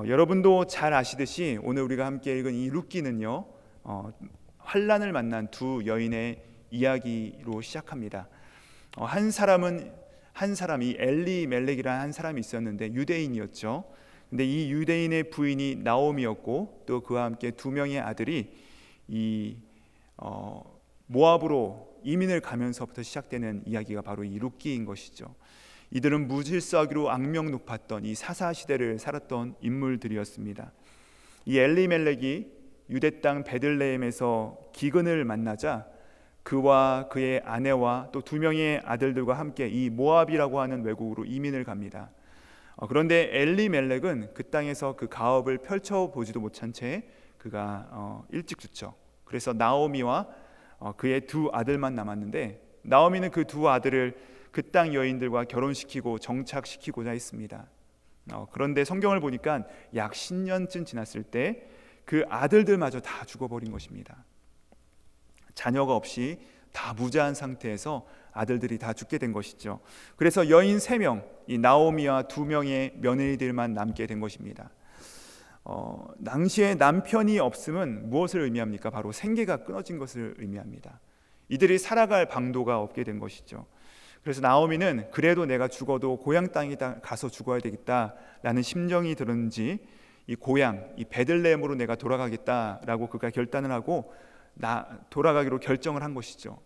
여러분도 잘 아시듯이 오늘 우리가 함께 읽은 이 룻기는요, 환난을 만난 두 여인의 이야기로 시작합니다. 한 사람이 엘리멜렉이라는 한 사람이 있었는데 유대인이었죠. 근데 이 유대인의 부인이 나오미였고 또 그와 함께 두 명의 아들이 이 모압으로 이민을 가면서부터 시작되는 이야기가 바로 이 룻기인 것이죠. 이들은 무질서하기로 악명 높았던 이 사사 시대를 살았던 인물들이었습니다. 이 엘리멜렉이 유대 땅 베들레헴에서 기근을 만나자 그와 그의 아내와 또 두 명의 아들들과 함께 이 모압이라고 하는 외국으로 이민을 갑니다. 그런데 엘리멜렉은 그 땅에서 그 가업을 펼쳐보지도 못한 채 그가 일찍 죽죠. 그래서 나오미와 그의 두 아들만 남았는데 나오미는 그 두 아들을 그 땅 여인들과 결혼시키고 정착시키고자 했습니다. 그런데 성경을 보니까 약 10년쯤 지났을 때 그 아들들마저 다 죽어버린 것입니다. 자녀가 없이 다 무자한 상태에서 아들들이 다 죽게 된 것이죠. 그래서 여인 3명, 이 나오미와 2명의 며느리들만 남게 된 것입니다. 당시에 남편이 없음은 무엇을 의미합니까? 바로 생계가 끊어진 것을 의미합니다. 이들이 살아갈 방도가 없게 된 것이죠. 그래서 나오미는 그래도 내가 죽어도 고향 땅에 가서 죽어야 되겠다라는 심정이 들었는지 이 고향, 이 베들레헴으로 내가 돌아가겠다라고 그가 결단을 하고 돌아가기로 결정을 한 것이죠.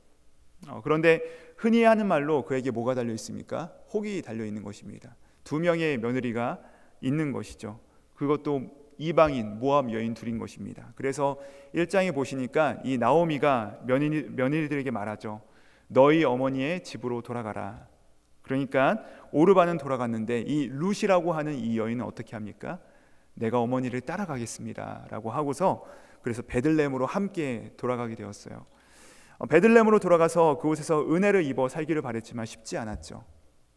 그런데 흔히 하는 말로 그에게 뭐가 달려 있습니까? 혹이 달려 있는 것입니다. 2명의 며느리가 있는 것이죠. 그것도 이방인 모압 여인 둘인 것입니다. 그래서 1장에 보시니까 이 나오미가 며느리들에게 말하죠. 너희 어머니의 집으로 돌아가라. 그러니까 오르반은 돌아갔는데 이 룻이라고 하는 이 여인은 어떻게 합니까? 내가 어머니를 따라가겠습니다 라고 하고서 그래서 베들레헴으로 함께 돌아가게 되었어요. 베들레헴으로 돌아가서 그곳에서 은혜를 입어 살기를 바랬지만 쉽지 않았죠.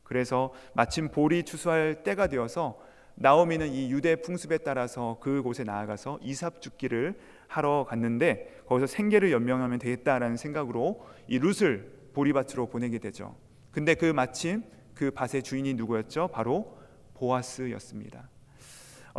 그래서 마침 볼이 추수할 때가 되어서 나오미는 이 유대 풍습에 따라서 그곳에 나아가서 이삭죽기를 하러 갔는데 거기서 생계를 연명하면 되겠다라는 생각으로 이 룻을 보리밭으로 보내게 되죠. 근데 마침 그 밭의 주인이 누구였죠? 바로 보아스였습니다.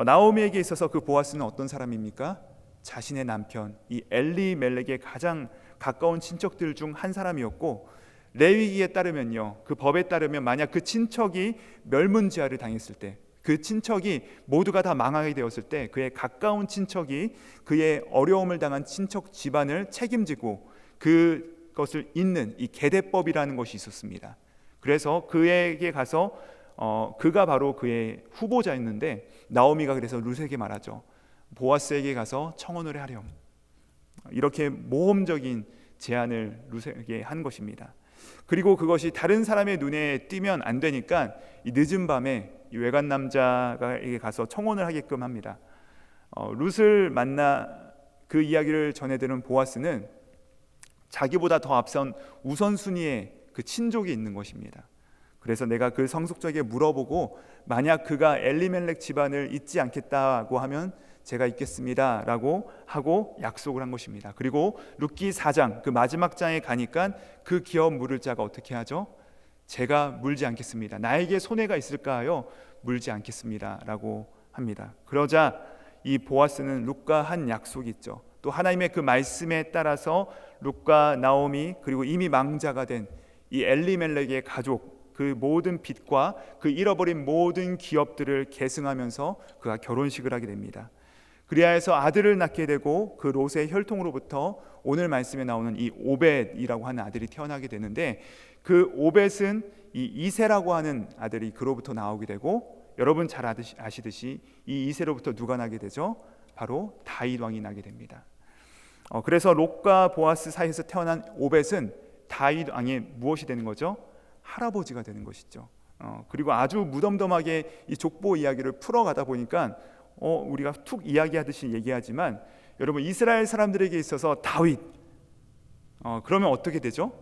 나오미에게 있어서 그 보아스는 어떤 사람입니까? 자신의 남편 이 엘리멜렉의 가장 가까운 친척들 중 한 사람이었고 레위기에 따르면요, 그 법에 따르면 만약 그 친척이 멸문제하를 당했을 때, 그 친척이 모두가 다 망하게 되었을 때 그의 가까운 친척이 그의 어려움을 당한 친척 집안을 책임지고 그것을 잇는 이 계대법이라는 것이 있었습니다. 그래서 그에게 가서 그가 바로 그의 후보자였는데 나오미가 그래서 룻에게 말하죠. 보아스에게 가서 청혼을 하렴. 이렇게 모험적인 제안을 룻에게 한 것입니다. 그리고 그것이 다른 사람의 눈에 띄면 안 되니까 이 늦은 밤에 이 외간 남자에게 가서 청혼을 하게끔 합니다. 룻을 만나 그 이야기를 전해드는 보아스는 자기보다 더 앞선 우선순위에 그 친족이 있는 것입니다. 그래서 내가 그 성숙자에게 물어보고 만약 그가 엘리멜렉 집안을 잇지 않겠다고 하면 제가 있겠습니다 라고 하고 약속을 한 것입니다. 그리고 룻기 4장 그 마지막 장에 가니까 그 기업 물을 자가 어떻게 하죠? 제가 물지 않겠습니다. 나에게 손해가 있을까요? 물지 않겠습니다 라고 합니다. 그러자 이 보아스는 룻과 한 약속이 있죠. 또 하나님의 그 말씀에 따라서 룻과 나오미 그리고 이미 망자가 된 이 엘리멜렉의 가족 그 모든 빚과 그 잃어버린 모든 기업들을 계승하면서 그가 결혼식을 하게 됩니다. 그리하여서 아들을 낳게 되고 그 롯의 혈통으로부터 오늘 말씀에 나오는 이 오벳이라고 하는 아들이 태어나게 되는데 그 오벳은 이 이세라고 하는 아들이 그로부터 나오게 되고 여러분 잘 아시듯이 이 이세로부터 누가 나게 되죠? 바로 다윗 왕이 나게 됩니다. 그래서 롯과 보아스 사이에서 태어난 오벳은 다윗 왕의 무엇이 되는 거죠? 할아버지가 되는 것이죠. 그리고 아주 무덤덤하게 이 족보 이야기를 풀어가다 보니까 우리가 툭 이야기하듯이 얘기하지만 여러분 이스라엘 사람들에게 있어서 다윗 그러면 어떻게 되죠?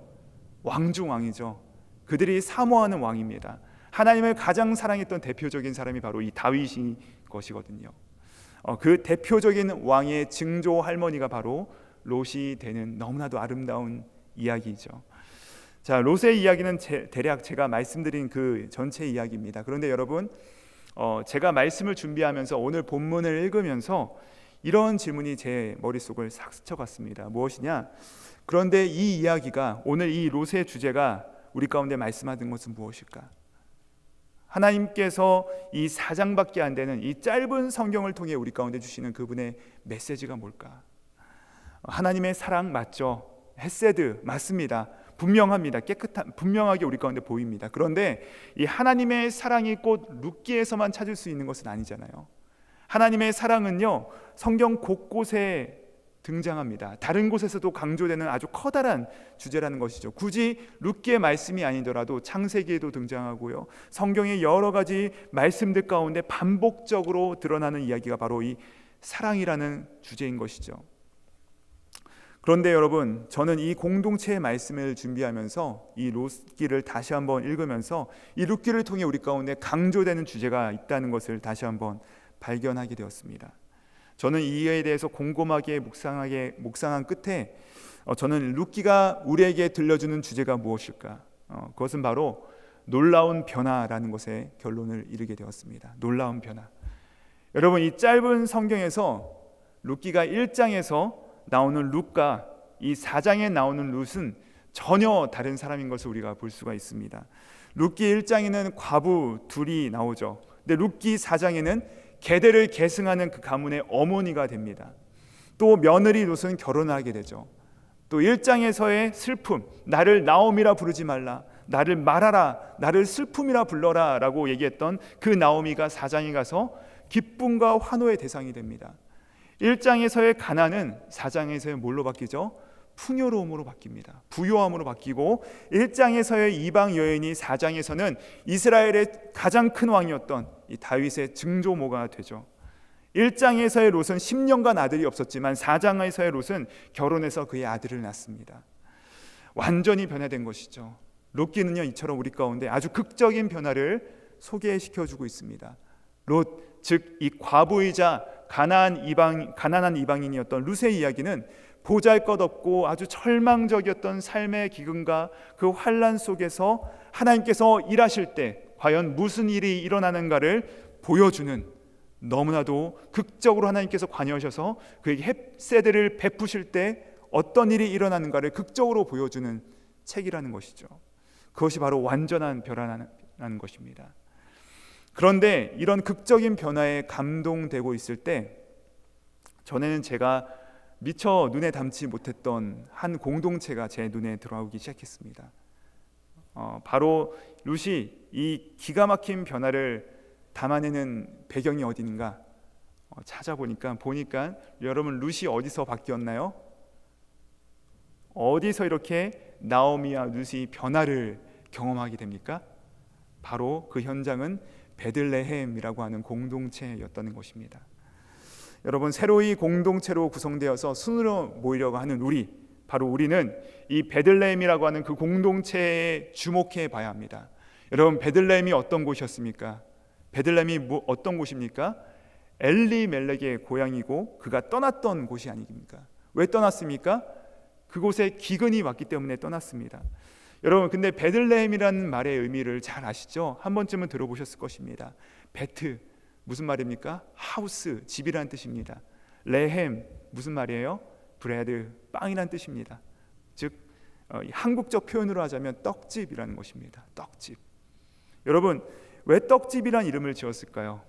왕중왕이죠. 그들이 사모하는 왕입니다. 하나님을 가장 사랑했던 대표적인 사람이 바로 이 다윗이 것이거든요. 그 대표적인 왕의 증조 할머니가 바로 롯이 되는 너무나도 아름다운 이야기죠. 자, 롯의 이야기는 대략 제가 말씀드린 그 전체 이야기입니다. 그런데 여러분 제가 말씀을 준비하면서 오늘 본문을 읽으면서 이런 질문이 제 머릿속을 싹 스쳐갔습니다. 무엇이냐? 그런데 이 이야기가, 오늘 이 롯의 주제가 우리 가운데 말씀하는 것은 무엇일까? 하나님께서 이 4장밖에 안 되는 이 짧은 성경을 통해 우리 가운데 주시는 그분의 메시지가 뭘까? 하나님의 사랑 맞죠? 헤세드 맞습니다. 분명합니다. 분명하게 우리 가운데 보입니다. 그런데 이 하나님의 사랑이 꼭 룻기에서만 찾을 수 있는 것은 아니잖아요. 하나님의 사랑은요, 성경 곳곳에 등장합니다. 다른 곳에서도 강조되는 아주 커다란 주제라는 것이죠. 굳이 룻기의 말씀이 아니더라도 창세기에도 등장하고요, 성경의 여러 가지 말씀들 가운데 반복적으로 드러나는 이야기가 바로 이 사랑이라는 주제인 것이죠. 그런데 여러분, 저는 이 공동체의 말씀을 준비하면서 이 룻기를 다시 한번 읽으면서 이 룻기를 통해 우리 가운데 강조되는 주제가 있다는 것을 다시 한번 발견하게 되었습니다. 저는 이에 대해서 곰곰하게 묵상한 끝에 저는 룻기가 우리에게 들려주는 주제가 무엇일까? 그것은 바로 놀라운 변화라는 것에 결론을 이르게 되었습니다. 놀라운 변화. 여러분, 이 짧은 성경에서 룻기가 1장에서 나오는 룻과 이 4장에 나오는 룻은 전혀 다른 사람인 것을 우리가 볼 수가 있습니다. 룻기 1장에는 과부 둘이 나오죠. 근데 룻기 4장에는 계대를 계승하는 그 가문의 어머니가 됩니다. 또 며느리 룻은 결혼을 하게 되죠. 또 1장에서의 슬픔, 나를 나오미라 부르지 말라, 나를 말하라, 나를 슬픔이라 불러라 라고 얘기했던 그 나오미가 4장에 가서 기쁨과 환호의 대상이 됩니다. 1장에서의 가난은 4장에서의 뭘로 바뀌죠? 풍요로움으로 바뀝니다. 부요함으로 바뀌고, 1장에서의 이방 여인이 4장에서는 이스라엘의 가장 큰 왕이었던 이 다윗의 증조모가 되죠. 1장에서의 롯은 10년간 아들이 없었지만 4장에서의 롯은 결혼해서 그의 아들을 낳습니다. 완전히 변화된 것이죠. 롯기는요, 이처럼 우리 가운데 아주 극적인 변화를 소개시켜주고 있습니다. 롯, 즉 이 과부이자 가난한 이방인이었던 룻의 이야기는 보잘것없고 아주 절망적이었던 삶의 기근과 그 환난 속에서 하나님께서 일하실 때 과연 무슨 일이 일어나는가를 보여주는, 너무나도 극적으로 하나님께서 관여하셔서 그에게 헤세드를 베푸실 때 어떤 일이 일어나는가를 극적으로 보여주는 책이라는 것이죠. 그것이 바로 완전한 변화라는 것입니다. 그런데 이런 극적인 변화에 감동되고 있을 때 전에는 제가 미처 눈에 담지 못했던 한 공동체가 제 눈에 들어오기 시작했습니다. 바로 룻이 이 기가 막힌 변화를 담아내는 배경이 어디인가 찾아보니까 여러분, 룻이 어디서 바뀌었나요? 어디서 이렇게 나오미와 룻이 변화를 경험하게 됩니까? 바로 그 현장은 베들레헴이라고 하는 공동체였다는 것입니다. 여러분, 새로이 공동체로 구성되어서 순으로 모이려고 하는 바로 우리는 이 베들레헴이라고 하는 그 공동체에 주목해 봐야 합니다. 여러분, 베들레헴이 어떤 곳이었습니까? 베들레헴이 어떤 곳입니까? 엘리멜렉의 고향이고 그가 떠났던 곳이 아닙니까? 왜 떠났습니까? 그곳에 기근이 왔기 때문에 떠났습니다. 여러분, 근데 베들레헴이라는 말의 의미를 잘 아시죠? 한 번쯤은 들어보셨을 것입니다. 베트, 무슨 말입니까? 하우스, 집이라는 뜻입니다. 레헴, 무슨 말이에요? 브레드, 빵이라는 뜻입니다. 즉 한국적 표현으로 하자면 떡집이라는 것입니다. 떡집. 여러분, 왜 떡집이란 이름을 지었을까요?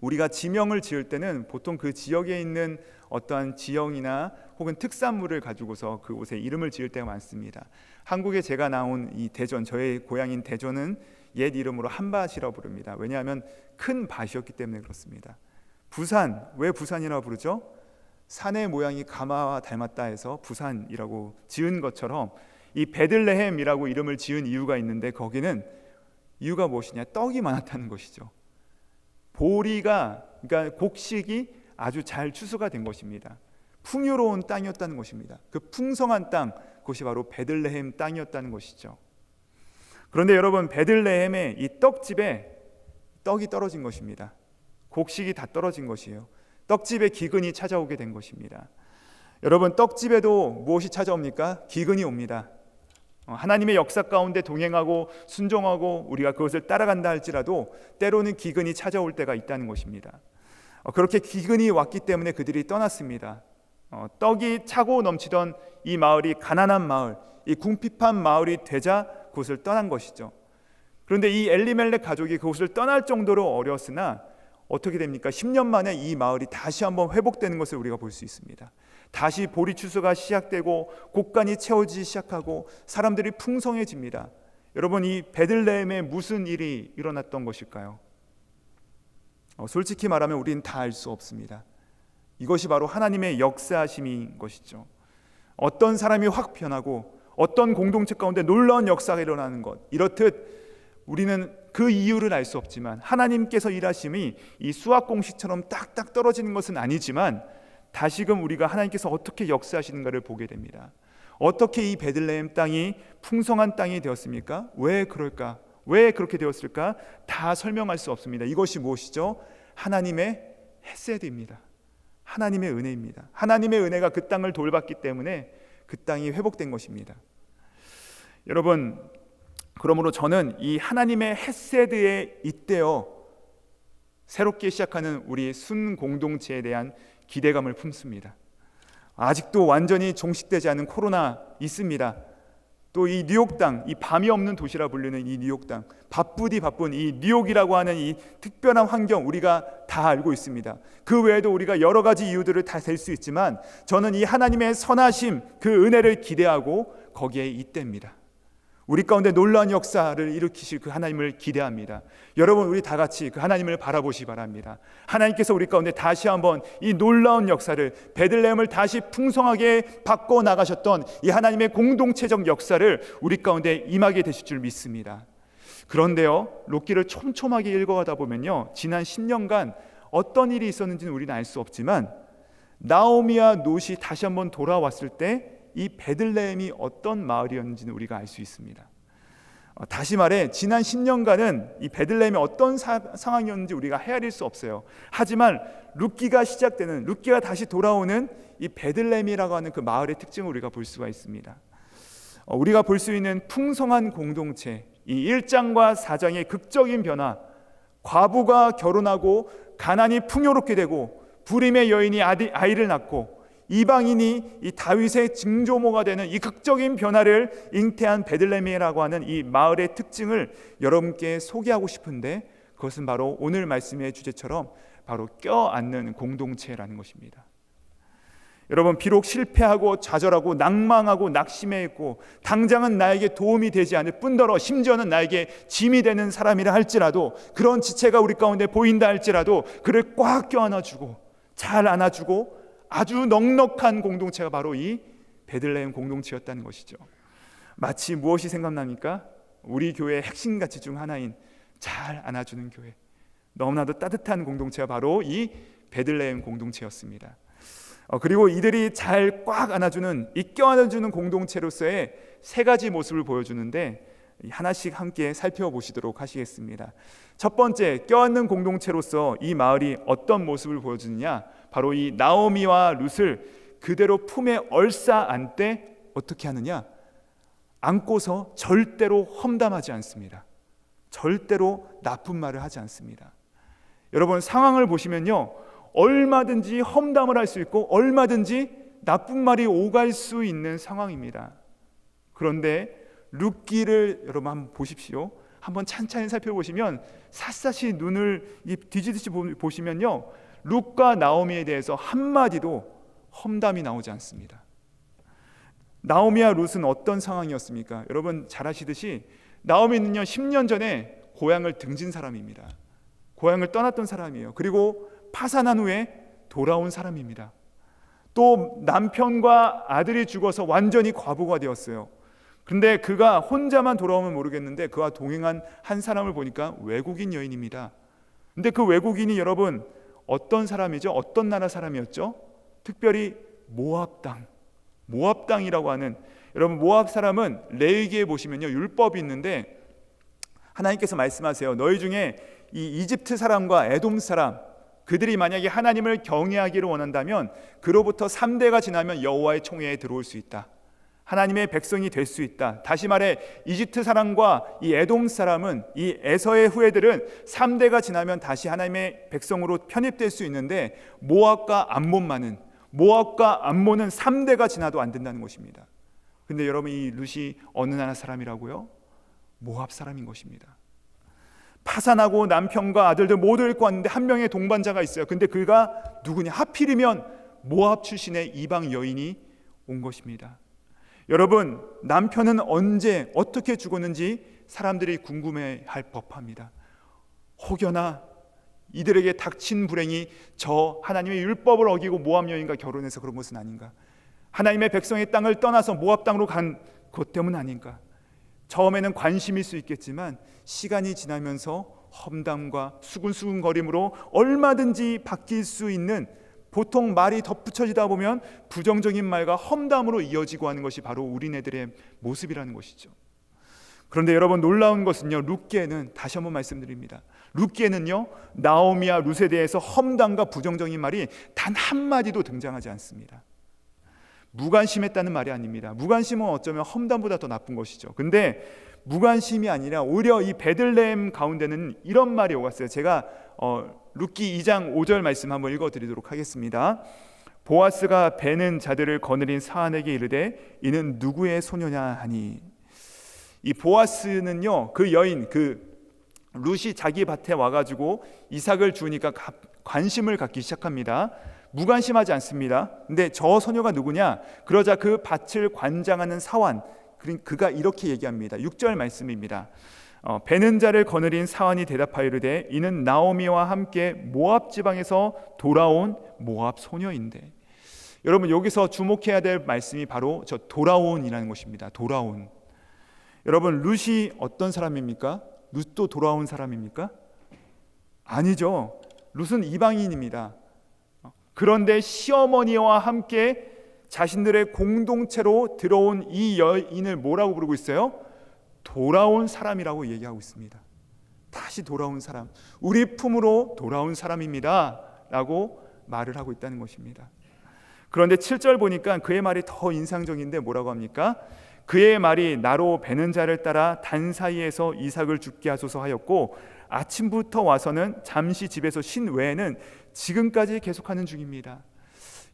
우리가 지명을 지을 때는 보통 그 지역에 있는 어떠한 지형이나 혹은 특산물을 가지고서 그곳에 이름을 지을 때가 많습니다. 한국에 제가 나온 이 대전, 저의 고향인 대전은 옛 이름으로 한밭이라고 부릅니다. 왜냐하면 큰 밭이었기 때문에 그렇습니다. 부산, 왜 부산이라고 부르죠? 산의 모양이 가마와 닮았다 해서 부산이라고 지은 것처럼 이 베들레헴이라고 이름을 지은 이유가 있는데, 거기는 이유가 무엇이냐? 떡이 많았다는 것이죠. 그러니까 곡식이 아주 잘 추수가 된 것입니다. 풍요로운 땅이었다는 것입니다. 그 풍성한 땅, 그것이 바로 베들레헴 땅이었다는 것이죠. 그런데 여러분, 베들레헴의 이 떡집에 떡이 떨어진 것입니다. 곡식이 다 떨어진 것이에요. 떡집에 기근이 찾아오게 된 것입니다. 여러분, 떡집에도 무엇이 찾아옵니까? 기근이 옵니다. 하나님의 역사 가운데 동행하고 순종하고 우리가 그것을 따라간다 할지라도 때로는 기근이 찾아올 때가 있다는 것입니다. 그렇게 기근이 왔기 때문에 그들이 떠났습니다. 떡이 차고 넘치던 이 마을이 가난한 마을, 이 궁핍한 마을이 되자 그곳을 떠난 것이죠. 그런데 이 엘리멜렉 가족이 그곳을 떠날 정도로 어려웠으나 어떻게 됩니까? 10년 만에 이 마을이 다시 한번 회복되는 것을 우리가 볼 수 있습니다. 다시 보리 추수가 시작되고 곡간이 채워지기 시작하고 사람들이 풍성해집니다. 여러분, 이 베들레헴에 무슨 일이 일어났던 것일까요? 솔직히 말하면 우리는 다 알 수 없습니다. 이것이 바로 하나님의 역사하심인 것이죠. 어떤 사람이 확 변하고 어떤 공동체 가운데 놀라운 역사가 일어나는 것, 이렇듯 우리는 그 이유를 알 수 없지만 하나님께서 일하심이 이 수학 공식처럼 딱딱 떨어지는 것은 아니지만 다시금 우리가 하나님께서 어떻게 역사하시는가를 보게 됩니다. 어떻게 이 베들레헴 땅이 풍성한 땅이 되었습니까? 왜 그럴까? 왜 그렇게 되었을까? 다 설명할 수 없습니다. 이것이 무엇이죠? 하나님의 헤세드입니다. 하나님의 은혜입니다. 하나님의 은혜가 그 땅을 돌봤기 때문에 그 땅이 회복된 것입니다. 여러분, 그러므로 저는 이 하나님의 헤세드에 잇대어 새롭게 시작하는 우리 순 공동체에 대한 기대감을 품습니다. 아직도 완전히 종식되지 않은 코로나 있습니다. 또 이 뉴욕 땅, 이 밤이 없는 도시라 불리는 이 뉴욕 땅, 바쁘디 바쁜 이 뉴욕이라고 하는 이 특별한 환경 우리가 다 알고 있습니다. 그 외에도 우리가 여러 가지 이유들을 다 댈 수 있지만 저는 이 하나님의 선하심, 그 은혜를 기대하고 거기에 잇댑니다. 우리 가운데 놀라운 역사를 일으키실 그 하나님을 기대합니다. 여러분, 우리 다 같이 그 하나님을 바라보시기 바랍니다. 하나님께서 우리 가운데 다시 한번 이 놀라운 역사를, 베들레헴을 다시 풍성하게 바꿔 나가셨던 이 하나님의 공동체적 역사를 우리 가운데 임하게 되실 줄 믿습니다. 그런데요, 롯기를 촘촘하게 읽어가다 보면요, 지난 10년간 어떤 일이 있었는지는 우리는 알 수 없지만 나오미와 롯이 다시 한번 돌아왔을 때 이 베들레헴이 어떤 마을이었는지는 우리가 알 수 있습니다. 다시 말해 지난 10년간은 이 베들레헴이 어떤 상황이었는지 우리가 헤아릴 수 없어요. 하지만 룻기가 시작되는, 룻기가 다시 돌아오는 이 베들레헴이라고 하는 그 마을의 특징을 우리가 볼 수가 있습니다. 우리가 볼 수 있는 풍성한 공동체, 이 1장과 4장의 극적인 변화, 과부가 결혼하고 가난이 풍요롭게 되고 부림의 여인이 아이를 낳고 이방인이 이 다윗의 증조모가 되는 이 극적인 변화를 잉태한 베들레헴이라고 하는 이 마을의 특징을 여러분께 소개하고 싶은데 그것은 바로 오늘 말씀의 주제처럼 바로 껴안는 공동체라는 것입니다. 여러분, 비록 실패하고 좌절하고 낭망하고 낙심해있고 당장은 나에게 도움이 되지 않을 뿐더러 심지어는 나에게 짐이 되는 사람이라 할지라도, 그런 지체가 우리 가운데 보인다 할지라도 그를 꽉 껴안아주고 잘 안아주고 아주 넉넉한 공동체가 바로 이 베들레헴 공동체였다는 것이죠. 마치 무엇이 생각납니까? 우리 교회의 핵심 가치 중 하나인 잘 안아주는 교회, 너무나도 따뜻한 공동체가 바로 이 베들레헴 공동체였습니다. 그리고 이들이 잘 꽉 안아주는, 이 껴안아주는 공동체로서의 세 가지 모습을 보여주는데 하나씩 함께 살펴보시도록 하시겠습니다. 첫 번째, 껴안는 공동체로서 이 마을이 어떤 모습을 보여주느냐, 바로 이 나오미와 룻을 그대로 품에 얼싸 안되 어떻게 하느냐, 안고서 절대로 험담하지 않습니다. 절대로 나쁜 말을 하지 않습니다. 여러분, 상황을 보시면요, 얼마든지 험담을 할 수 있고 얼마든지 나쁜 말이 오갈 수 있는 상황입니다. 그런데 룻기를 여러분 한번 보십시오. 한번 찬찬히 살펴보시면 샅샅이 눈을 뒤지듯이 보시면요, 룻과 나오미에 대해서 한마디도 험담이 나오지 않습니다. 나오미와 룻은 어떤 상황이었습니까? 여러분 잘 아시듯이 나오미는요 10년 전에 고향을 등진 사람입니다. 고향을 떠났던 사람이에요. 그리고 파산한 후에 돌아온 사람입니다. 또 남편과 아들이 죽어서 완전히 과부가 되었어요. 근데 그가 혼자만 돌아오면 모르겠는데 그와 동행한 한 사람을 보니까 외국인 여인입니다. 근데 그 외국인이 여러분 어떤 사람이죠? 어떤 나라 사람이었죠? 특별히 모압 땅이라고 하는, 여러분 모압 사람은 레위기에 보시면요 율법이 있는데 하나님께서 말씀하세요. 너희 중에 이 이집트 사람과 에돔 사람, 그들이 만약에 하나님을 경외하기를 원한다면 그로부터 3대가 지나면 여호와의 총회에 들어올 수 있다. 하나님의 백성이 될 수 있다. 다시 말해 이집트 사람과 이 에돔 사람은, 이 에서의 후예들은 3대가 지나면 다시 하나님의 백성으로 편입될 수 있는데 모압과 암몬은 3대가 지나도 안 된다는 것입니다. 근데 여러분, 이 룻이 어느 나라 사람이라고요? 모압 사람인 것입니다. 파산하고 남편과 아들들 모두 잃고 왔는데 한 명의 동반자가 있어요. 근데 그가 누구냐? 하필이면 모압 출신의 이방 여인이 온 것입니다. 여러분, 남편은 언제 어떻게 죽었는지 사람들이 궁금해할 법합니다. 혹여나 이들에게 닥친 불행이 저 하나님의 율법을 어기고 모압 여인과 결혼해서 그런 것은 아닌가? 하나님의 백성의 땅을 떠나서 모압 땅으로 간 것 때문 아닌가? 처음에는 관심일 수 있겠지만 시간이 지나면서 험담과 수근수근거림으로 얼마든지 바뀔 수 있는, 보통 말이 덧붙여지다 보면 부정적인 말과 험담으로 이어지고 하는 것이 바로 우리네들의 모습이라는 것이죠. 그런데 여러분, 놀라운 것은요, 룻기에는, 다시 한번 말씀드립니다, 룻기에는요 나오미와 룻에 대해서 험담과 부정적인 말이 단 한마디도 등장하지 않습니다. 무관심했다는 말이 아닙니다. 무관심은 어쩌면 험담보다 더 나쁜 것이죠. 근데 무관심이 아니라 오히려 이 베들레헴 가운데는 이런 말이 오갔어요. 제가 룻기 2장 5절 말씀 한번 읽어드리도록 하겠습니다. 보아스가 베는 자들을 거느린 사안에게 이르되 이는 누구의 소녀냐 하니. 이 보아스는요, 그 여인, 그 룻이 자기 밭에 와가지고 이삭을 주니까 관심을 갖기 시작합니다. 무관심하지 않습니다. 근데 저 소녀가 누구냐? 그러자 그 밭을 관장하는 사환, 그가 이렇게 얘기합니다. 6절 말씀입니다. 베는 자를 거느린 사환이 대답하여 이르되 이는 나오미와 함께 모압 지방에서 돌아온 모압 소녀인데. 여러분, 여기서 주목해야 될 말씀이 바로 저 돌아온이라는 것입니다. 돌아온. 여러분, 룻이 어떤 사람입니까? 룻도 돌아온 사람입니까? 아니죠. 룻은 이방인입니다. 그런데 시어머니와 함께 자신들의 공동체로 들어온 이 여인을 뭐라고 부르고 있어요? 돌아온 사람이라고 얘기하고 있습니다. 다시 돌아온 사람, 우리 품으로 돌아온 사람입니다 라고 말을 하고 있다는 것입니다. 그런데 7절 보니까 그의 말이 더 인상적인데 뭐라고 합니까? 그의 말이 나로 베는 자를 따라 단 사이에서 이삭을 죽게 하소서 하였고 아침부터 와서는 잠시 집에서 쉰 외에는 지금까지 계속하는 중입니다.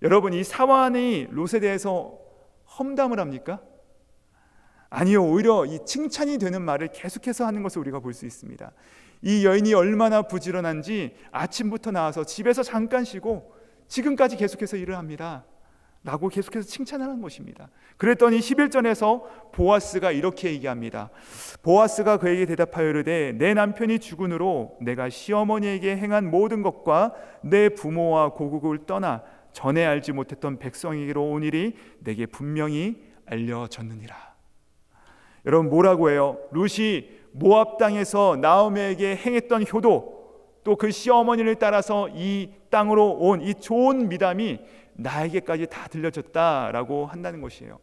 여러분, 이 사환이 롯에 대해서 험담을 합니까? 아니요, 오히려 이 칭찬이 되는 말을 계속해서 하는 것을 우리가 볼 수 있습니다. 이 여인이 얼마나 부지런한지 아침부터 나와서 집에서 잠깐 쉬고 지금까지 계속해서 일을 합니다 라고 계속해서 칭찬하는 것입니다. 그랬더니 11절에서 보아스가 이렇게 얘기합니다. 보아스가 그에게 대답하여 이르되 내 남편이 죽은으로 내가 시어머니에게 행한 모든 것과 내 부모와 고국을 떠나 전에 알지 못했던 백성에게로 온 일이 내게 분명히 알려졌느니라. 여러분, 뭐라고 해요? 룻이 모압 땅에서 나오미에게 행했던 효도, 또 그 시어머니를 따라서 이 땅으로 온 이 좋은 미담이 나에게까지 다 들려졌다라고 한다는 것이에요.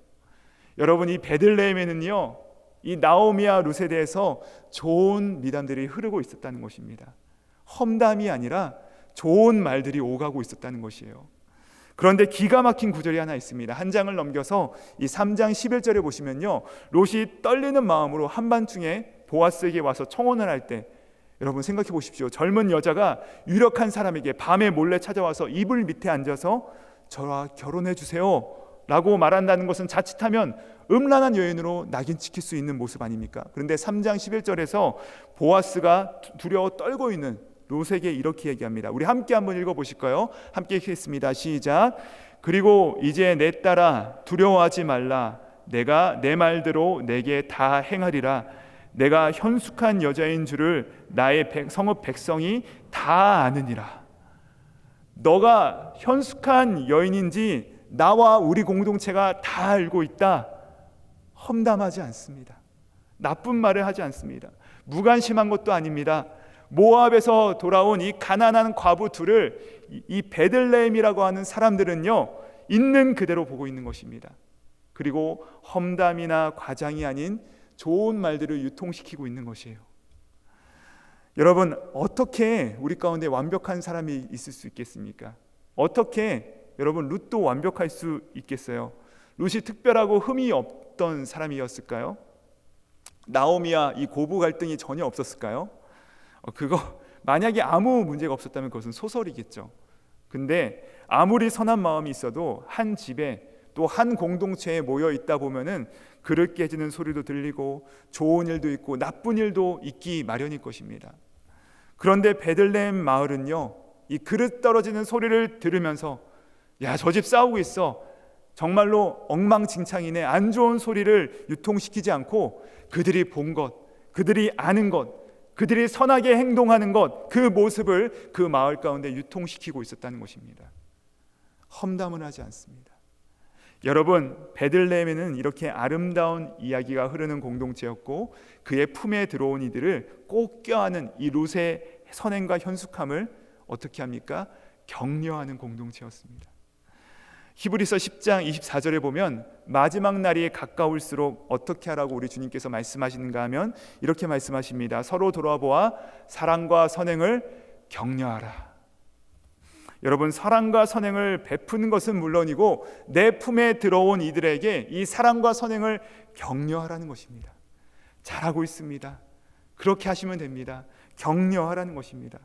여러분, 이 베들레헴에는요, 이 나오미와 룻에 대해서 좋은 미담들이 흐르고 있었다는 것입니다. 험담이 아니라 좋은 말들이 오가고 있었다는 것이에요. 그런데 기가 막힌 구절이 하나 있습니다. 한 장을 넘겨서 이 3장 11절에 보시면요, 롯이 떨리는 마음으로 한밤중에 보아스에게 와서 청혼을 할 때, 여러분 생각해 보십시오. 젊은 여자가 유력한 사람에게 밤에 몰래 찾아와서 이불 밑에 앉아서 저와 결혼해 주세요 라고 말한다는 것은 자칫하면 음란한 여인으로 낙인 찍힐 수 있는 모습 아닙니까? 그런데 3장 11절에서 보아스가 두려워 떨고 있는 롯에게 이렇게 얘기합니다. 우리 함께 한번 읽어보실까요? 함께 읽겠습니다. 시작. 그리고 이제 내 딸아 두려워하지 말라. 내가 내 말대로 내게 다 행하리라. 내가 현숙한 여자인 줄을 나의 성읍 백성이 다 아느니라. 너가 현숙한 여인인지 나와 우리 공동체가 다 알고 있다. 험담하지 않습니다. 나쁜 말을 하지 않습니다. 무관심한 것도 아닙니다. 모압에서 돌아온 이 가난한 과부 둘을 이 베들레헴이라고 하는 사람들은요, 있는 그대로 보고 있는 것입니다. 그리고 험담이나 과장이 아닌 좋은 말들을 유통시키고 있는 것이에요. 여러분, 어떻게 우리 가운데 완벽한 사람이 있을 수 있겠습니까? 어떻게 여러분 룻도 완벽할 수 있겠어요? 룻이 특별하고 흠이 없던 사람이었을까요? 나오미와 이 고부 갈등이 전혀 없었을까요? 그거 만약에 아무 문제가 없었다면 그것은 소설이겠죠. 근데 아무리 선한 마음이 있어도 한 집에 또 한 공동체에 모여 있다 보면은 그릇 깨지는 소리도 들리고 좋은 일도 있고 나쁜 일도 있기 마련일 것입니다. 그런데 베들레헴 마을은요, 이 그릇 떨어지는 소리를 들으면서 야, 저 집 싸우고 있어, 정말로 엉망진창이네, 안 좋은 소리를 유통시키지 않고 그들이 본 것, 그들이 아는 것, 그들이 선하게 행동하는 것, 그 모습을 그 마을 가운데 유통시키고 있었다는 것입니다. 험담을 하지 않습니다. 여러분, 베들레헴에는 이렇게 아름다운 이야기가 흐르는 공동체였고 그의 품에 들어온 이들을 꼭 껴안은 이 룻의 선행과 현숙함을 어떻게 합니까? 격려하는 공동체였습니다. 히브리서 10장 24절에 보면 마지막 날이 가까울수록 어떻게 하라고 우리 주님께서 말씀하시는가 하면 이렇게 말씀하십니다. 서로 돌아보아 사랑과 선행을 격려하라. 여러분, 사랑과 선행을 베푸는 것은 물론이고 내 품에 들어온 이들에게 이 사랑과 선행을 격려하라는 것입니다. 잘하고 있습니다. 그렇게 하시면 됩니다. 격려하라는 것입니다.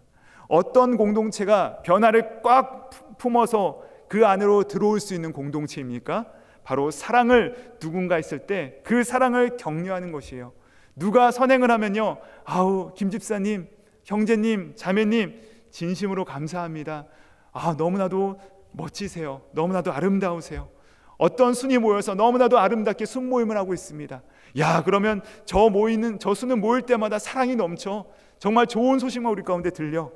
어떤 공동체가 변화를 꽉 품어서 그 안으로 들어올 수 있는 공동체입니까? 바로 사랑을 누군가 있을 때 그 사랑을 격려하는 것이에요. 누가 선행을 하면요, 아우 김 집사님, 형제님, 자매님 진심으로 감사합니다. 너무나도 멋지세요. 너무나도 아름다우세요. 어떤 순이 모여서 너무나도 아름답게 순모임을 하고 있습니다. 야, 그러면 저 수는 모일 때마다 사랑이 넘쳐. 정말 좋은 소식만 우리 가운데 들려.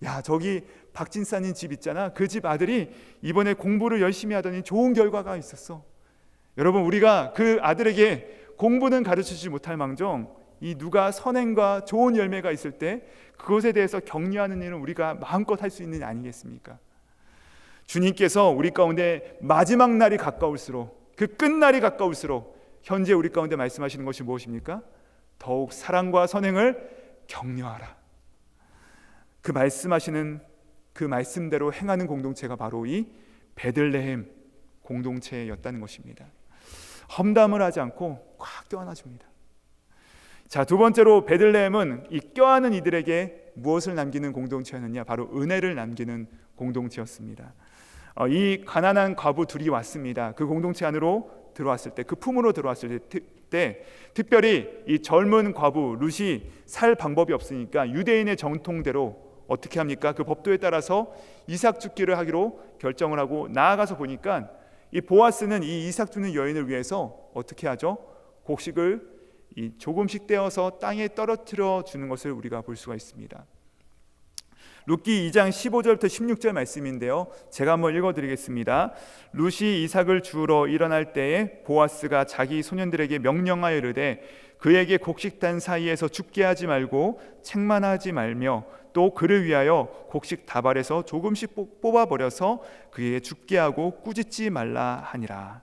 야, 저기 박진사님 집 있잖아. 그 집 아들이 이번에 공부를 열심히 하더니 좋은 결과가 있었어. 여러분, 우리가 그 아들에게 공부는 가르치지 못할 망정 이 누가 선행과 좋은 열매가 있을 때 그것에 대해서 격려하는 일은 우리가 마음껏 할 수 있는 일 아니겠습니까? 주님께서 우리 가운데 마지막 날이 가까울수록, 그 끝날이 가까울수록 현재 우리 가운데 말씀하시는 것이 무엇입니까? 더욱 사랑과 선행을 격려하라. 그 말씀하시는 그 말씀대로 행하는 공동체가 바로 이 베들레헴 공동체였다는 것입니다. 험담을 하지 않고 꽉 껴안아줍니다. 자, 두 번째로 베들레헴은 이 껴안은 이들에게 무엇을 남기는 공동체였느냐? 바로 은혜를 남기는 공동체였습니다. 이 가난한 과부 둘이 왔습니다. 그 공동체 안으로 들어왔을 때, 그 품으로 들어왔을 때 특별히 이 젊은 과부 룻이 살 방법이 없으니까 유대인의 정통대로 어떻게 합니까? 그 법도에 따라서 이삭 죽기를 하기로 결정을 하고 나아가서 보니까 이 보아스는 이 이삭 주는 여인을 위해서 어떻게 하죠? 곡식을 조금씩 떼어서 땅에 떨어뜨려 주는 것을 우리가 볼 수가 있습니다. 룻기 2장 15절부터 16절 말씀인데요, 제가 한번 읽어드리겠습니다. 룻이 이삭을 주우러 일어날 때에 보아스가 자기 소년들에게 명령하여 이르되 그에게 곡식단 사이에서 죽게 하지 말고 책만하지 말며 또 그를 위하여 곡식 다발에서 조금씩 뽑아버려서 그에게 죽게 하고 꾸짖지 말라 하니라.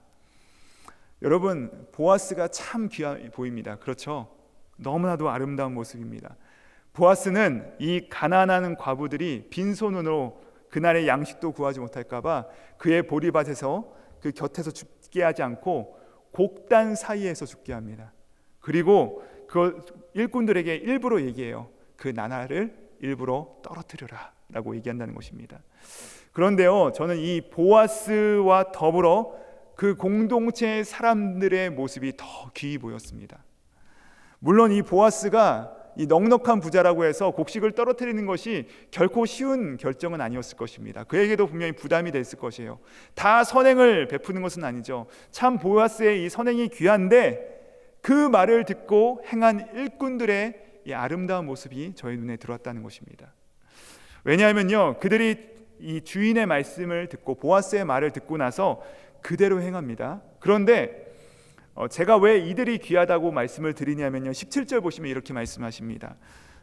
여러분, 보아스가 참 귀해 보입니다. 그렇죠? 너무나도 아름다운 모습입니다. 보아스는 이 가난한 과부들이 빈손으로 그날의 양식도 구하지 못할까 봐 그의 보리밭에서 그 곁에서 죽게 하지 않고 곡단 사이에서 죽게 합니다. 그리고 그 일꾼들에게 일부러 얘기해요. 그 나날을 일부러 떨어뜨려라 라고 얘기한다는 것입니다. 그런데요, 저는 이 보아스와 더불어 그 공동체의 사람들의 모습이 더 귀히 보였습니다. 물론 이 보아스가 이 넉넉한 부자라고 해서 곡식을 떨어뜨리는 것이 결코 쉬운 결정은 아니었을 것입니다. 그에게도 분명히 부담이 됐을 것이에요. 다 선행을 베푸는 것은 아니죠. 참 보아스의 이 선행이 귀한데 그 말을 듣고 행한 일꾼들의 이 아름다운 모습이 저희 눈에 들어왔다는 것입니다. 왜냐하면요, 그들이 이 주인의 말씀을 듣고 보아스의 말을 듣고 나서 그대로 행합니다. 그런데 제가 왜 이들이 귀하다고 말씀을 드리냐면요, 17절 보시면 이렇게 말씀하십니다.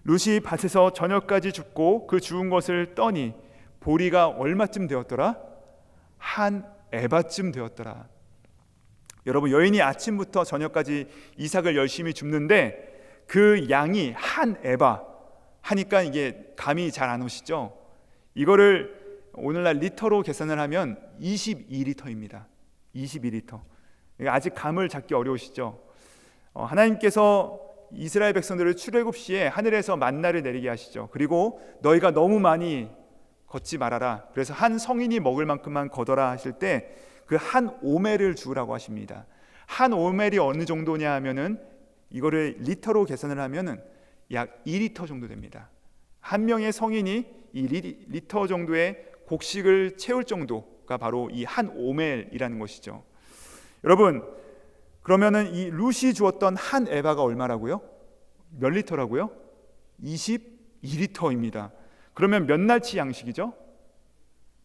룻이 밭에서 저녁까지 줍고 그 주운 것을 떠니 보리가 얼마쯤 되었더라? 한 에바쯤 되었더라. 여러분, 여인이 아침부터 저녁까지 이삭을 열심히 줍는데 그 양이 한 에바 하니까 이게 감이 잘 안 오시죠? 이거를 오늘날 리터로 계산을 하면 22리터입니다. 22리터. 아직 감을 잡기 어려우시죠? 하나님께서 이스라엘 백성들을 출애굽 시에 하늘에서 만나를 내리게 하시죠. 그리고 너희가 너무 많이 걷지 말아라, 그래서 한 성인이 먹을 만큼만 걷어라 하실 때 그 한 오멜을 주라고 하십니다. 한 오멜이 어느 정도냐 하면은 이거를 리터로 계산을 하면은 약 2리터 정도 됩니다. 한 명의 성인이 이 리터 정도의 곡식을 채울 정도가 바로 이 한 오멜이라는 것이죠. 여러분, 그러면은 이 룻이 주었던 한 에바가 얼마라고요? 몇 리터라고요? 22리터입니다. 그러면 몇 날치 양식이죠?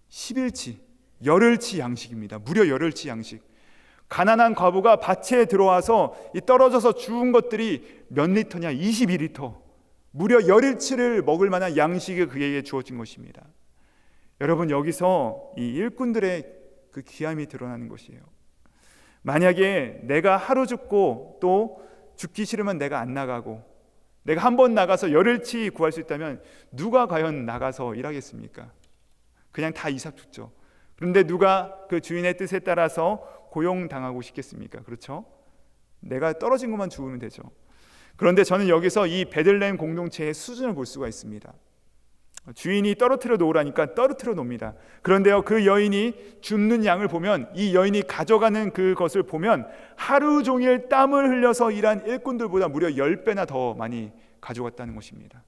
10일치, 열흘치 양식입니다. 무려 열흘치 양식. 가난한 과부가 밭에 들어와서 이 떨어져서 죽은 것들이 몇 리터냐? 22리터. 무려 열흘치를 먹을 만한 양식이 그에게 주어진 것입니다. 여러분, 여기서 이 일꾼들의 그 귀함이 드러나는 것이에요. 만약에 내가 하루 죽고 또 죽기 싫으면 내가 안 나가고, 내가 한 번 나가서 열흘치 구할 수 있다면 누가 과연 나가서 일하겠습니까? 그냥 다 이삭 죽죠. 그런데 누가 그 주인의 뜻에 따라서 고용당하고 싶겠습니까? 그렇죠? 내가 떨어진 것만 죽으면 되죠. 그런데 저는 여기서 이 베들레헴 공동체의 수준을 볼 수가 있습니다. 주인이 떨어뜨려 놓으라니까 떨어뜨려 놓습니다. 그런데요, 그 여인이 줍는 양을 보면, 이 여인이 가져가는 그것을 보면 하루 종일 땀을 흘려서 일한 일꾼들보다 무려 10배나 더 많이 가져갔다는 것입니다.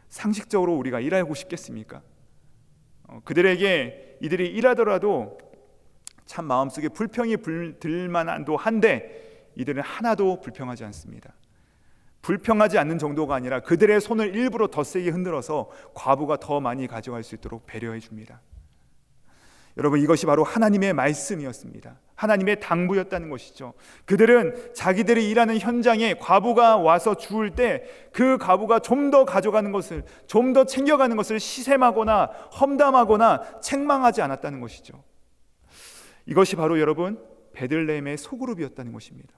상식적으로 우리가 일하고 싶겠습니까? 그들에게 이들이 일하더라도 참 마음속에 불평이 들만도 한데 이들은 하나도 불평하지 않습니다. 불평하지 않는 정도가 아니라 그들의 손을 일부러 더 세게 흔들어서 과부가 더 많이 가져갈 수 있도록 배려해 줍니다. 여러분, 이것이 바로 하나님의 말씀이었습니다. 하나님의 당부였다는 것이죠. 그들은 자기들이 일하는 현장에 과부가 와서 죽을 때 그 과부가 좀 더 가져가는 것을, 좀 더 챙겨가는 것을 시샘하거나 험담하거나 책망하지 않았다는 것이죠. 이것이 바로 여러분 베들레헴의 소그룹이었다는 것입니다.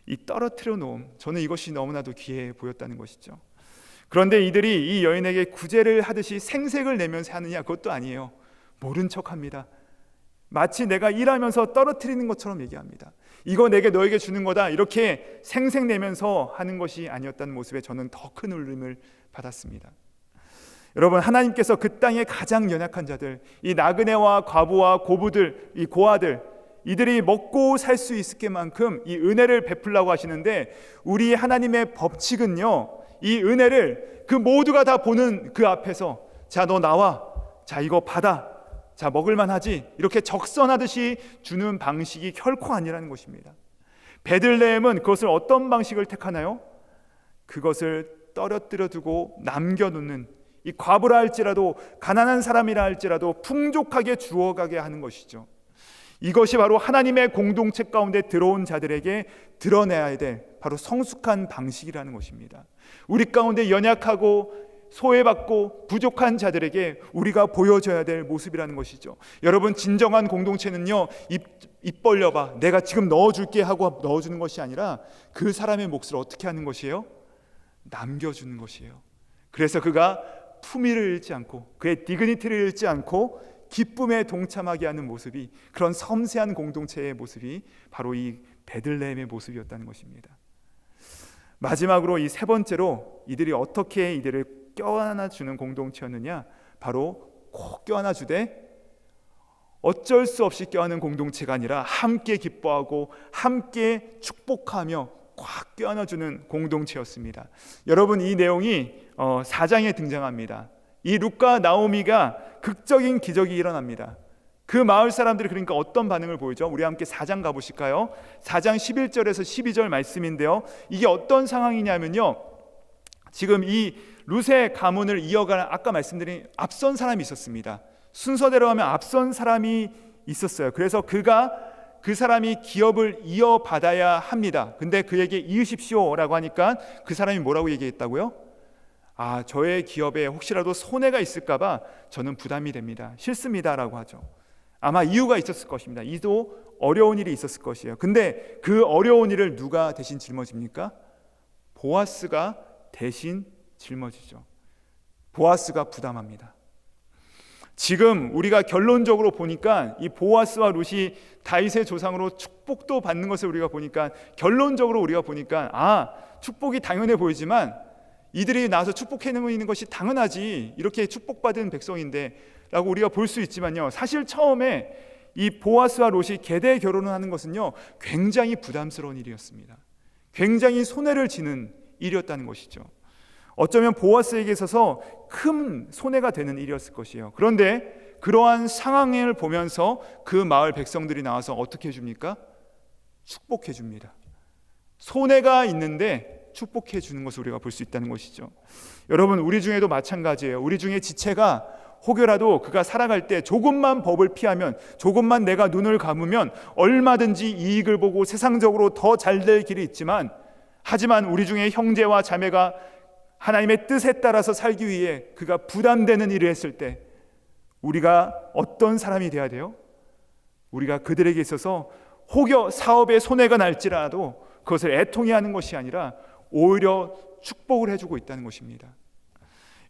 이 떨어뜨려 놓음, 저는 이것이 너무나도 귀해 보였다는 것이죠. 그런데 이들이 이 여인에게 구제를 하듯이 생색을 내면서 하느냐? 그것도 아니에요. 모른 척합니다. 마치 내가 일하면서 떨어뜨리는 것처럼 얘기합니다. 이거 내게 너에게 주는 거다, 이렇게 생색 내면서 하는 것이 아니었다는 모습에 저는 더 큰 울림을 받았습니다. 여러분, 하나님께서 그 땅의 가장 연약한 자들, 이 나그네와 과부와 고부들, 이 고아들, 이들이 먹고 살 수 있을 만큼 이 은혜를 베풀라고 하시는데, 우리 하나님의 법칙은요, 이 은혜를 그 모두가 다 보는 그 앞에서 자, 너 나와, 자, 이거 받아, 자, 먹을만 하지, 이렇게 적선하듯이 주는 방식이 결코 아니라는 것입니다. 베들레헴은 그것을 어떤 방식을 택하나요? 그것을 떨어뜨려 두고 남겨놓는, 이 과부라 할지라도 가난한 사람이라 할지라도 풍족하게 주어가게 하는 것이죠. 이것이 바로 하나님의 공동체 가운데 들어온 자들에게 드러내야 될 바로 성숙한 방식이라는 것입니다. 우리 가운데 연약하고 소외받고 부족한 자들에게 우리가 보여줘야 될 모습이라는 것이죠. 여러분, 진정한 공동체는요, 입 벌려봐, 내가 지금 넣어줄게 하고 넣어주는 것이 아니라 그 사람의 몫을 어떻게 하는 것이에요? 남겨주는 것이에요. 그래서 그가 품위를 잃지 않고 그의 디그니티를 잃지 않고 기쁨에 동참하게 하는 모습이, 그런 섬세한 공동체의 모습이 바로 이 베들레헴의 모습이었다는 것입니다. 마지막으로 이 세 번째로 이들이 어떻게 이들을 껴안아주는 공동체였느냐? 바로 꼭 껴안아주되 어쩔 수 없이 껴안는 공동체가 아니라 함께 기뻐하고 함께 축복하며 꽉 껴안아주는 공동체였습니다. 여러분, 이 내용이 4장에 등장합니다. 이 룻과 나오미가 극적인 기적이 일어납니다. 그 마을 사람들이 그러니까 어떤 반응을 보이죠? 우리 함께 4장 가보실까요? 4장 11절에서 12절 말씀인데요, 이게 어떤 상황이냐면요, 지금 이 룻의 가문을 이어가는 아까 말씀드린 앞선 사람이 있었습니다. 순서대로 하면 앞선 사람이 있었어요. 그래서 그 사람이 기업을 이어받아야 합니다. 근데 그에게 이으십시오 라고 하니까 그 사람이 뭐라고 얘기했다고요? 아, 저의 기업에 혹시라도 손해가 있을까 봐 저는 부담이 됩니다, 싫습니다 라고 하죠. 아마 이유가 있었을 것입니다. 이도 어려운 일이 있었을 것이에요. 근데 그 어려운 일을 누가 대신 짊어집니까? 보아스가 대신 짊어지죠. 보아스가 부담합니다. 지금 우리가 결론적으로 보니까 이 보아스와 룻이 다윗의 조상으로 축복도 받는 것을 우리가 보니까, 결론적으로 우리가 보니까 축복이 당연해 보이지만 이들이 나와서 축복해 놓는 것이 당연하지, 이렇게 축복받은 백성인데 라고 우리가 볼 수 있지만요, 사실 처음에 이 보아스와 롯이 계대 결혼을 하는 것은요 굉장히 부담스러운 일이었습니다. 굉장히 손해를 지는 일이었다는 것이죠. 어쩌면 보아스에게 있어서 큰 손해가 되는 일이었을 것이에요. 그런데 그러한 상황을 보면서 그 마을 백성들이 나와서 어떻게 해줍니까? 축복해 줍니다. 손해가 있는데 축복해 주는 것을 우리가 볼 수 있다는 것이죠. 여러분, 우리 중에도 마찬가지예요. 우리 중에 지체가 혹여라도 그가 살아갈 때 조금만 법을 피하면, 조금만 내가 눈을 감으면 얼마든지 이익을 보고 세상적으로 더 잘 될 길이 있지만, 하지만 우리 중에 형제와 자매가 하나님의 뜻에 따라서 살기 위해 그가 부담되는 일을 했을 때 우리가 어떤 사람이 되어야 돼요? 우리가 그들에게 있어서 혹여 사업에 손해가 날지라도 그것을 애통해하는 것이 아니라 오히려 축복을 해주고 있다는 것입니다.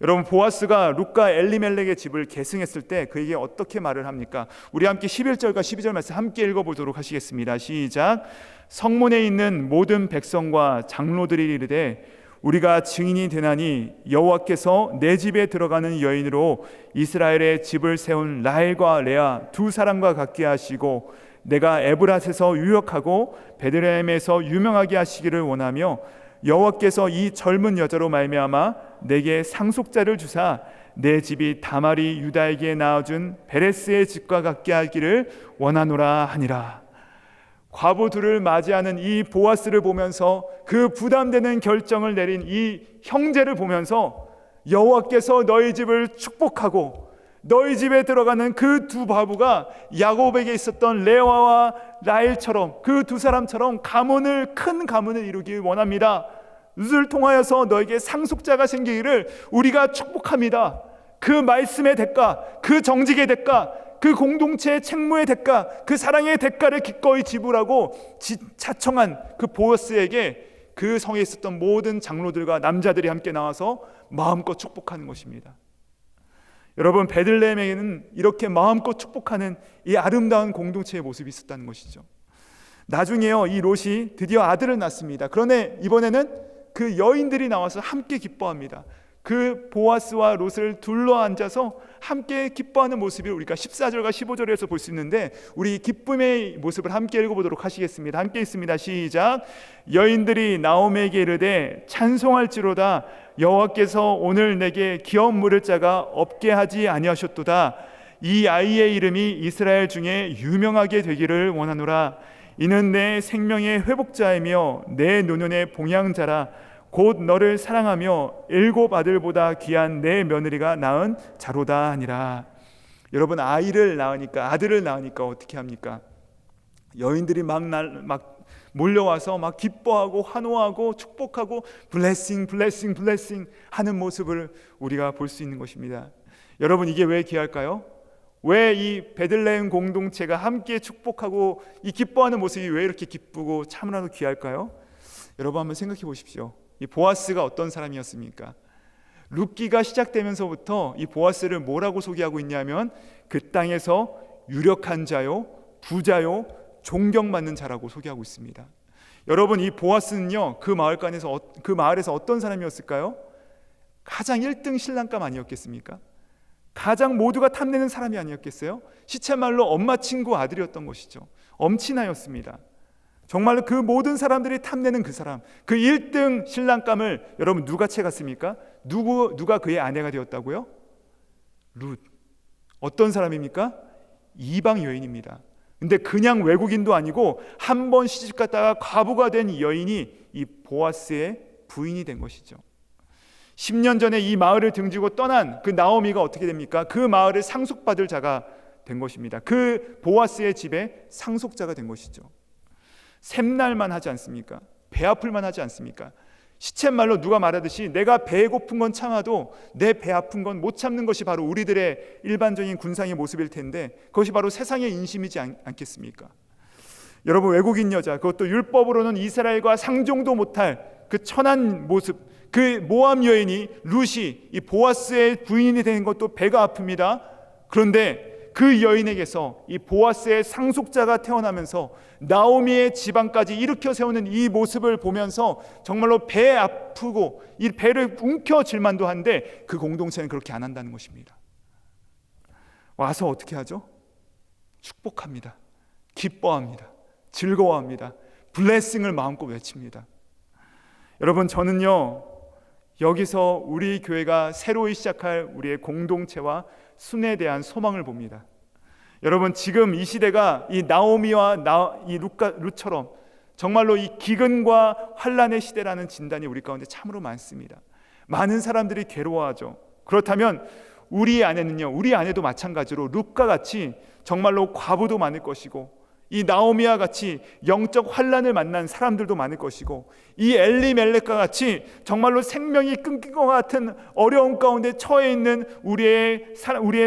여러분, 보아스가 룻과 엘리멜렉의 집을 계승했을 때 그에게 어떻게 말을 합니까? 우리 함께 11절과 12절 말씀 함께 읽어보도록 하시겠습니다. 시작. 성문에 있는 모든 백성과 장로들이 이르되 우리가 증인이 되나니 여호와께서 내 집에 들어가는 여인으로 이스라엘의 집을 세운 라헬과 레아 두 사람과 같게 하시고 내가 에브랏에서 유력하고 베들레헴에서 유명하게 하시기를 원하며 여호와께서 이 젊은 여자로 말미암아 내게 상속자를 주사 내 집이 다말이 유다에게 낳아준 베레스의 집과 같게 하기를 원하노라 하니라. 과부 둘을 맞이하는 이 보아스를 보면서, 그 부담되는 결정을 내린 이 형제를 보면서 여호와께서 너희 집을 축복하고 너희 집에 들어가는 그 두 과부가 야곱에게 있었던 레아와 라헬처럼, 그 두 사람처럼 큰 가문을 이루길 원합니다. 룻을 통하여서 너에게 상속자가 생기기를 우리가 축복합니다. 그 말씀의 대가, 그 정직의 대가, 그 공동체의 책무의 대가, 그 사랑의 대가를 기꺼이 지불하고 자청한 그 보아스에게 그 성에 있었던 모든 장로들과 남자들이 함께 나와서 마음껏 축복하는 것입니다. 여러분, 베들레헴에는 이렇게 마음껏 축복하는 이 아름다운 공동체의 모습이 있었다는 것이죠. 나중에요, 이 롯이 드디어 아들을 낳습니다. 그런데 이번에는 그 여인들이 나와서 함께 기뻐합니다. 그 보아스와 롯을 둘러앉아서 함께 기뻐하는 모습을 우리가 14절과 15절에서 볼 수 있는데, 우리 기쁨의 모습을 함께 읽어보도록 하시겠습니다. 함께 있습니다. 시작. 여인들이 나오미에게 이르되 찬송할지로다 여호와께서 오늘 내게 기업 물을 자가 없게 하지 아니하셨도다. 이 아이의 이름이 이스라엘 중에 유명하게 되기를 원하노라. 이는 내 생명의 회복자이며 내 노년의 봉양자라. 곧 너를 사랑하며 7 아들보다 귀한 내 며느리가 낳은 자로다 하니라. 여러분, 아들을 낳으니까 어떻게 합니까? 여인들이 막 몰려와서 막 기뻐하고 환호하고 축복하고 블레싱 하는 모습을 우리가 볼 수 있는 것입니다. 여러분, 이게 왜 귀할까요? 왜 이 베들레헴 공동체가 함께 축복하고 이 기뻐하는 모습이 왜 이렇게 기쁘고 참으로 귀할까요? 여러분, 한번 생각해 보십시오. 이 보아스가 어떤 사람이었습니까? 룻기가 시작되면서부터 이 보아스를 뭐라고 소개하고 있냐면 그 땅에서 유력한 자요, 부자요, 존경받는 자라고 소개하고 있습니다. 여러분, 이 보아스는요, 그 마을에서 어떤 사람이었을까요? 가장 1등 신랑감 아니었겠습니까? 가장 모두가 탐내는 사람이 아니었겠어요? 시체말로 엄마 친구 아들이었던 것이죠. 엄친아였습니다. 정말로 그 모든 사람들이 탐내는 그 사람, 그 1등 신랑감을 여러분 누가 채갔습니까? 누가 그의 아내가 되었다고요? 룻. 어떤 사람입니까? 이방 여인입니다. 근데 그냥 외국인도 아니고 한 번 시집 갔다가 과부가 된 이 여인이 이 보아스의 부인이 된 것이죠. 10년 전에 이 마을을 등지고 떠난 그 나오미가 어떻게 됩니까? 그 마을을 상속받을 자가 된 것입니다. 그 보아스의 집에 상속자가 된 것이죠. 샘날만 하지 않습니까? 배 아플만 하지 않습니까? 시쳇말로 누가 말하듯이 내가 배 고픈 건 참아도 내 배 아픈 건 못 참는 것이 바로 우리들의 일반적인 군상의 모습일 텐데, 그것이 바로 세상의 인심이지 않겠습니까? 여러분, 외국인 여자, 그것도 율법으로는 이스라엘과 상종도 못할 그 천한 모습, 그 모함 여인이 룻이 이 보아스의 부인이 된 것도 배가 아픕니다. 그런데 그 여인에게서 이 보아스의 상속자가 태어나면서 나오미의 집안까지 일으켜 세우는 이 모습을 보면서 정말로 배 아프고 이 배를 움켜쥘 만도 한데 그 공동체는 그렇게 안 한다는 것입니다. 와서 어떻게 하죠? 축복합니다. 기뻐합니다. 즐거워합니다. 블레싱을 마음껏 외칩니다. 여러분, 저는요 여기서 우리 교회가 새로이 시작할 우리의 공동체와 순에 대한 소망을 봅니다. 여러분, 지금 이 시대가 이 나오미와 이 룻처럼 정말로 이 기근과 환난의 시대라는 진단이 우리 가운데 참으로 많습니다. 많은 사람들이 괴로워하죠. 그렇다면 우리 안에는요, 우리 안에도 마찬가지로 룻과 같이 정말로 과부도 많을 것이고, 이 나오미와 같이 영적 환난을 만난 사람들도 많을 것이고, 이 엘리멜렉과 같이 정말로 생명이 끊긴 것 같은 어려움 가운데 처해 있는 우리의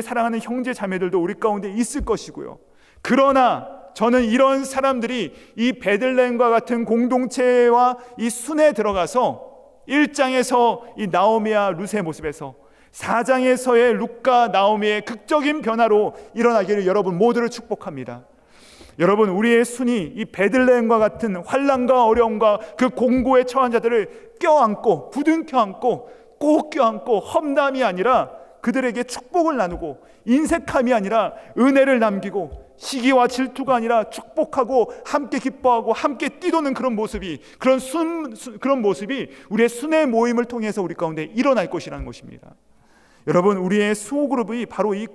사랑하는 형제 자매들도 우리 가운데 있을 것이고요. 그러나 저는 이런 사람들이 이 베들레헴과 같은 공동체와 이 순에 들어가서 1장에서 이 나오미와 룻의 모습에서 4장에서의 룻과 나오미의 극적인 변화로 일어나기를 여러분 모두를 축복합니다. 여러분, 우리의 순이 이 베들레헴과 같은 환난과 어려움과 그 공고에 처한 자들을 껴안고 부둥켜 안고 꼭 껴안고 험담이 아니라 그들에게 축복을 나누고, 인색함이 아니라 은혜를 남기고, 시기와 질투가 아니라 축복하고 함께 기뻐하고 함께 뛰도는 그런 모습이, 그런 모습이 우리의 순회 모임을 통해서 우리 가운데 일어날 것이라는 것입니다. 여러분, 우리의 수호 그룹이 바로 이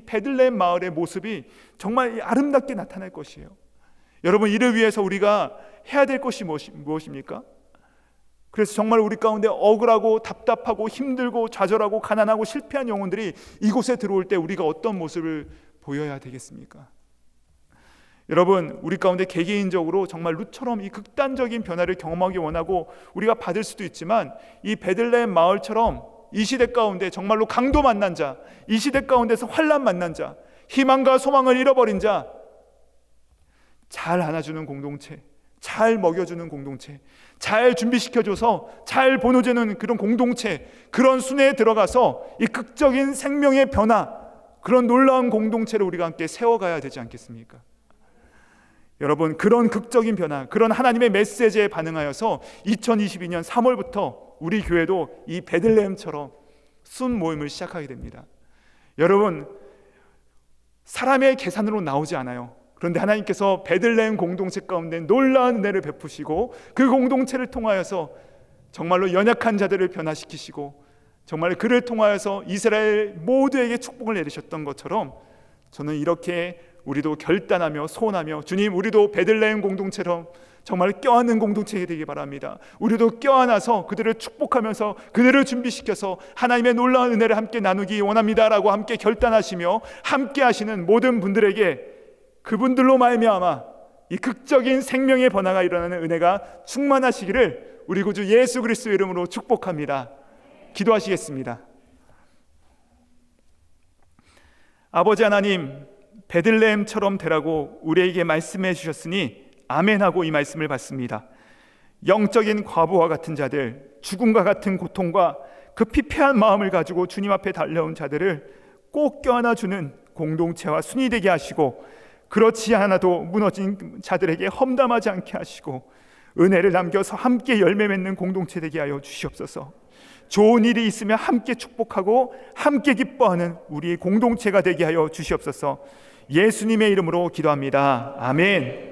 베들레헴 마을의 모습이 정말 아름답게 나타날 것이에요. 여러분, 이를 위해서 우리가 해야 될 것이 무엇입니까? 그래서 정말 우리 가운데 억울하고 답답하고 힘들고 좌절하고 가난하고 실패한 영혼들이 이곳에 들어올 때 우리가 어떤 모습을 보여야 되겠습니까? 여러분, 우리 가운데 개개인적으로 정말 룻처럼 이 극단적인 변화를 경험하기 원하고 우리가 받을 수도 있지만, 이 베들레헴 마을처럼 이 시대 가운데 정말로 강도 만난 자, 이 시대 가운데서 환난 만난 자, 희망과 소망을 잃어버린 자, 잘 안아주는 공동체, 잘 먹여주는 공동체, 잘 준비시켜줘서 잘 보내주는 그런 공동체, 그런 순회에 들어가서 이 극적인 생명의 변화, 그런 놀라운 공동체를 우리가 함께 세워가야 되지 않겠습니까? 여러분, 그런 극적인 변화, 그런 하나님의 메시지에 반응하여서 2022년 3월부터 우리 교회도 이 베들레헴처럼 순 모임을 시작하게 됩니다. 여러분, 사람의 계산으로 나오지 않아요. 그런데 하나님께서 베들레헴 공동체 가운데 놀라운 은혜를 베푸시고, 그 공동체를 통하여서 정말로 연약한 자들을 변화시키시고, 정말 그를 통하여서 이스라엘 모두에게 축복을 내리셨던 것처럼, 저는 이렇게 우리도 결단하며 소원하며, 주님, 우리도 베들레헴 공동체처럼 정말 껴안는 공동체가 되기 바랍니다. 우리도 껴안아서 그들을 축복하면서 그들을 준비시켜서 하나님의 놀라운 은혜를 함께 나누기 원합니다라고 함께 결단하시며, 함께 하시는 모든 분들에게 그분들로 말미암아 이 극적인 생명의 변화가 일어나는 은혜가 충만하시기를 우리 구주 예수 그리스도의 이름으로 축복합니다. 기도하시겠습니다. 아버지 하나님, 베들레헴처럼 되라고 우리에게 말씀해 주셨으니 아멘하고 이 말씀을 받습니다. 영적인 과부와 같은 자들, 죽음과 같은 고통과 그 피폐한 마음을 가지고 주님 앞에 달려온 자들을 꼭 껴안아주는 공동체와 순이 되게 하시고, 그렇지 않아도 무너진 자들에게 험담하지 않게 하시고, 은혜를 남겨서 함께 열매 맺는 공동체 되게 하여 주시옵소서. 좋은 일이 있으면 함께 축복하고 함께 기뻐하는 우리의 공동체가 되게 하여 주시옵소서. 예수님의 이름으로 기도합니다. 아멘.